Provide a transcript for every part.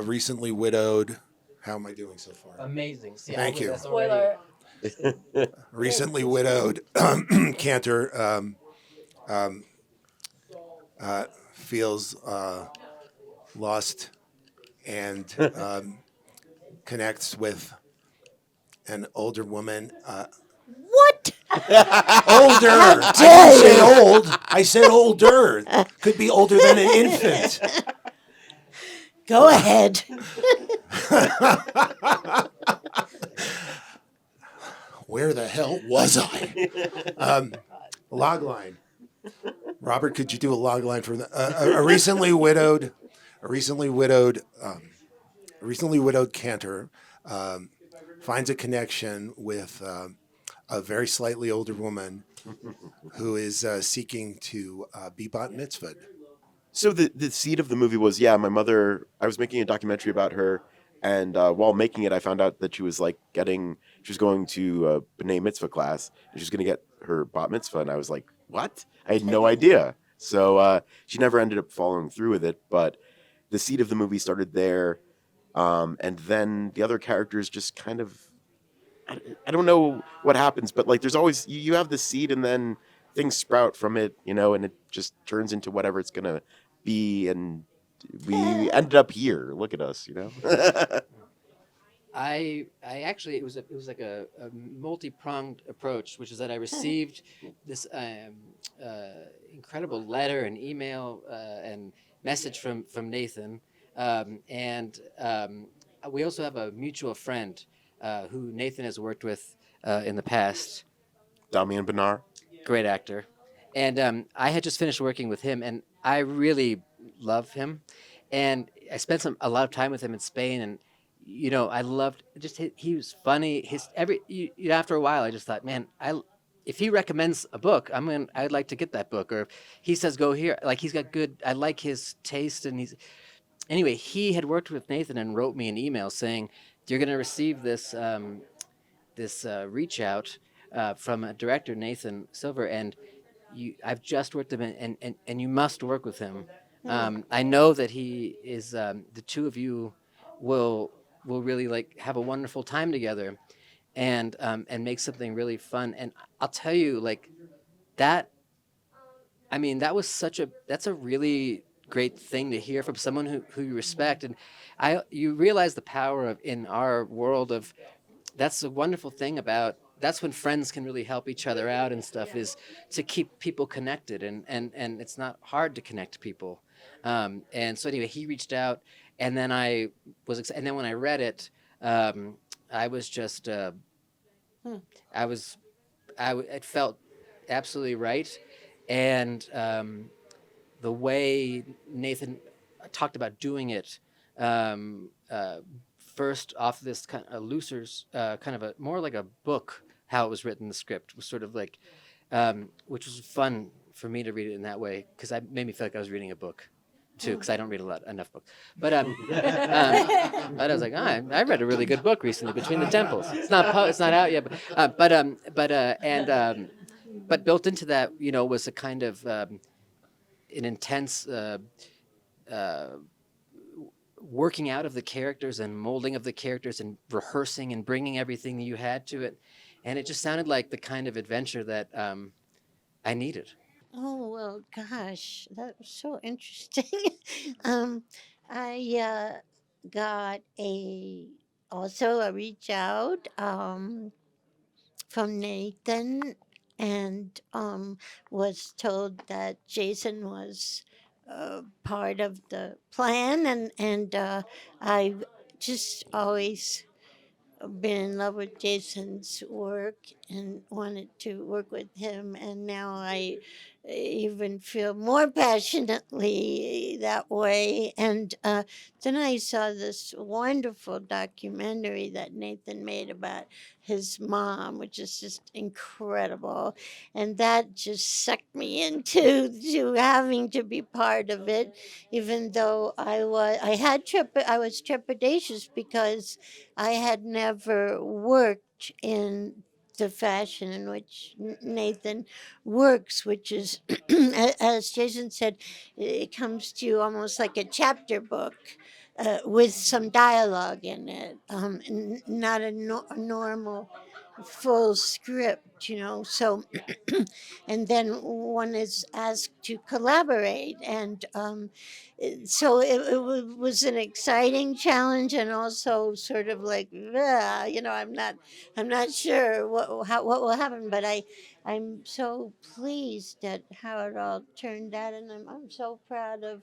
recently widowed. How am I doing so far? Amazing. See, Thank you. that's already- Recently widowed Cantor feels lost and connects with an older woman. What? Older. I didn't say old. I said older. Could be older than an infant. Go ahead. Where the hell was I? Log line. Robert, could you do a log line for a recently widowed cantor finds a connection with a very slightly older woman who is seeking to be bat mitzvahed. So the seed of the movie was, yeah, my mother. I was making a documentary about her, and while making it, I found out that she was she was going to a B'nai Mitzvah class, and she was going to get her bat mitzvah, and I was like, what? I had no idea. So she never ended up following through with it, but the seed of the movie started there, and then the other characters just kind of. I don't know what happens, but like there's always you have the seed and then things sprout from it, and it just turns into whatever it's gonna be, and we ended up here. Look at us. I actually it was like a multi-pronged approach, which is that I received this incredible letter and email and message from Nathan, and we also have a mutual friend who Nathan has worked with in the past. Damian Benar. Great actor, and I had just finished working with him, and I really love him, and I spent a lot of time with him in Spain, and I loved just he was funny. After a while, I just thought, man, if he recommends a book, I'd like to get that book, or if he says go here, like he's got good. I like his taste, and anyway. He had worked with Nathan and wrote me an email saying you're going to receive this reach out from a director, Nathan Silver, and I've just worked with him, and you must work with him. I know that he is the two of you will really like have a wonderful time together, and make something really fun. And I'll tell you, like that. I mean, that's a really great thing to hear from someone who you respect, and you realize the power of in our world of that's the wonderful thing about that's when friends can really help each other out and stuff is to keep people connected, and it's not hard to connect people. And so anyway, he reached out, and then and then when I read it, I was just I was it felt absolutely right, and the way Nathan talked about doing it, um, uh, first off this kind of looser's kind of a more like a book. How it was written, the script was sort of like, which was fun for me to read it in that way because I made me feel like I was reading a book too, because I don't read enough books. But but I was like, I read a really good book recently, Between the Temples. It's not out yet, but built into that, was a kind of an intense uh, working out of the characters and molding of the characters and rehearsing and bringing everything that you had to it, and it just sounded like the kind of adventure that I needed. Oh, well, gosh, that was so interesting. um, I got also a reach out from Nathan, and was told that Jason was part of the plan, and I've just always been in love with Jason's work and wanted to work with him, and now I even feel more passionately that way. And then I saw this wonderful documentary that Nathan made about his mom, which is just incredible, and that just sucked me into to having to be part of it, even though I was trepidatious because I had never worked in the fashion in which Nathan works, which is, as Jason said, it comes to you almost like a chapter book. With some dialogue in it, not a normal full script, So, and then one is asked to collaborate, and so was an exciting challenge, and also sort of like, I'm not sure what will happen, but I'm so pleased at how it all turned out, and I'm so proud of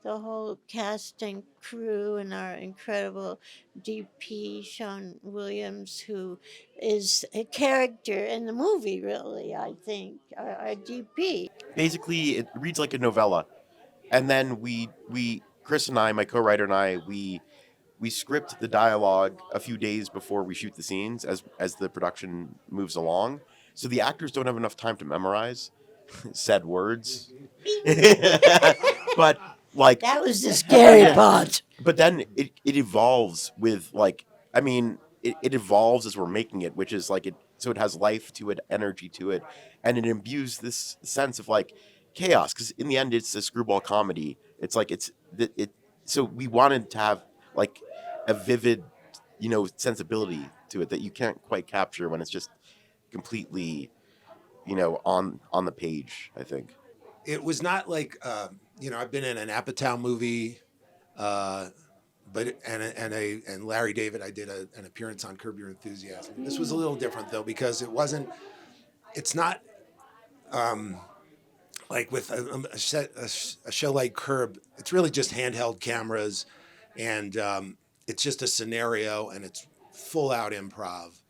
the whole cast and crew and our incredible DP Sean Williams, who is a character in the movie, really, I think, our DP. Basically, it reads like a novella, and then Chris and I, my co-writer and I, we script the dialogue a few days before we shoot the scenes as the production moves along. So the actors don't have enough time to memorize said words. But like That was the scary part. but then it evolves with like I mean it evolves as we're making it, which is like it so it has life to it, energy to it, and it imbues this sense of like chaos because in the end it's a screwball comedy. It's like it so we wanted to have like a vivid sensibility to it that you can't quite capture when it's just completely on the page, I think. It was not like I've been in an Apatow movie, but and Larry David. I did an appearance on Curb Your Enthusiasm. This was a little different though because it's not like with a show like Curb. It's really just handheld cameras, and it's just a scenario, and it's full out improv.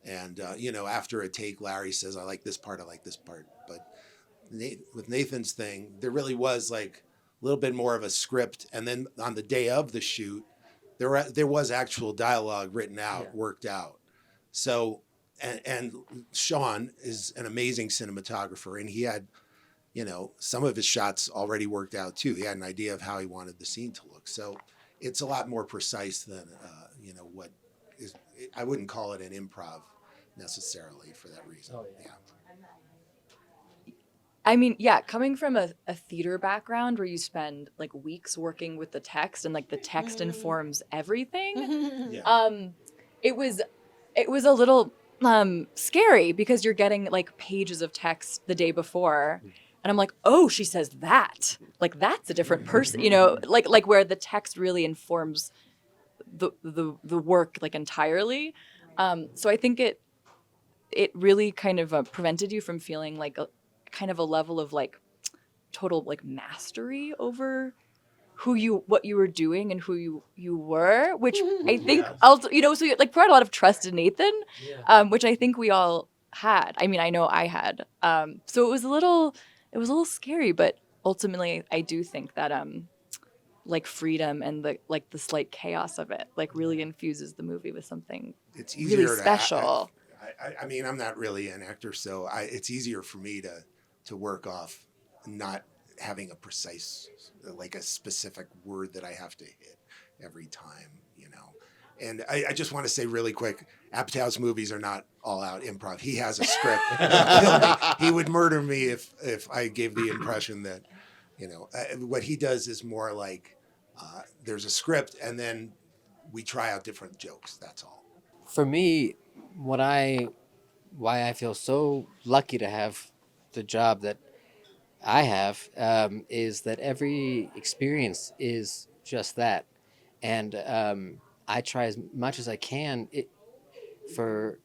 And after a take, Larry says, "I like this part. I like this part." But with Nathan's thing, there really was like a little bit more of a script. And then on the day of the shoot, there was actual dialogue written out, worked out. So, and Sean is an amazing cinematographer, and he had, some of his shots already worked out too. He had an idea of how he wanted the scene to look. So it's a lot more precise than, what is, I wouldn't call it an improv necessarily for that reason. Yeah. I mean, yeah, coming from a theater background where you spend like weeks working with the text and like the text informs everything, Yeah. it was a little scary because you're getting like pages of text the day before. And I'm like, oh, she says that. Like that's a different person, like where the text really informs the work like entirely. So I think it really kind of prevented you from feeling like a kind of a level of like total like mastery over what you were doing and who you were, which I think also so you like brought a lot of trust in Nathan, which I think we all had. I mean, I know I had. So it was a little scary, but ultimately I do think that like freedom and the slight chaos of it like really infuses the movie with something It's easier really special. I mean, I'm not really an actor, so it's easier for me to work off not having a precise, like a specific word that I have to hit every time, And I just want to say really quick, Apatow's movies are not all out improv. He has a script. He would murder me if I gave the impression that, what he does is more like there's a script and then we try out different jokes. That's all. For me, why I feel so lucky to have the job that I have is that every experience is just that, and I try as much as I can for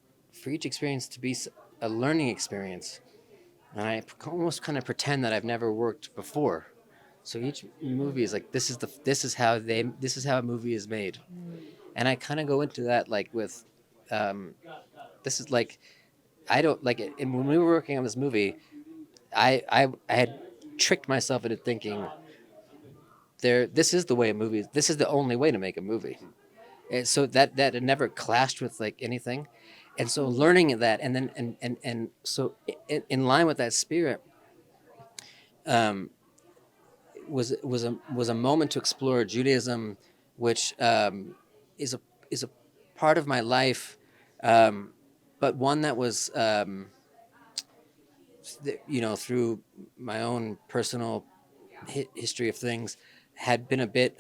each experience to be a learning experience, and I almost kind of pretend that I've never worked before. So each movie is like this is how a movie is made, and I kind of go into that like with this is like I don't like it. And when we were working on this movie, I had tricked myself into thinking this is the way a movie. This is the only way to make a movie, and so that it never clashed with like anything, and so learning that and then and so in line with that spirit, was a moment to explore Judaism, which is a part of my life. but one that was, through my own personal history of things, had been a bit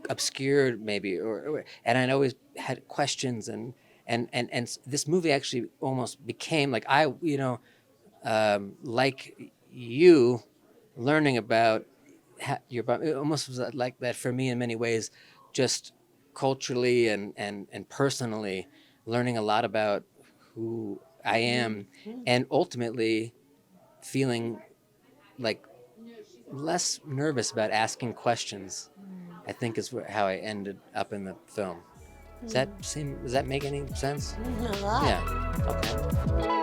obscured, maybe, and I'd always had questions, and this movie actually almost became like like you, learning about it almost was like that for me in many ways, just culturally and personally, learning a lot about who I am, and ultimately feeling like less nervous about asking questions. I think is how I ended up in the film. Does that make any sense? A lot. Yeah. Okay.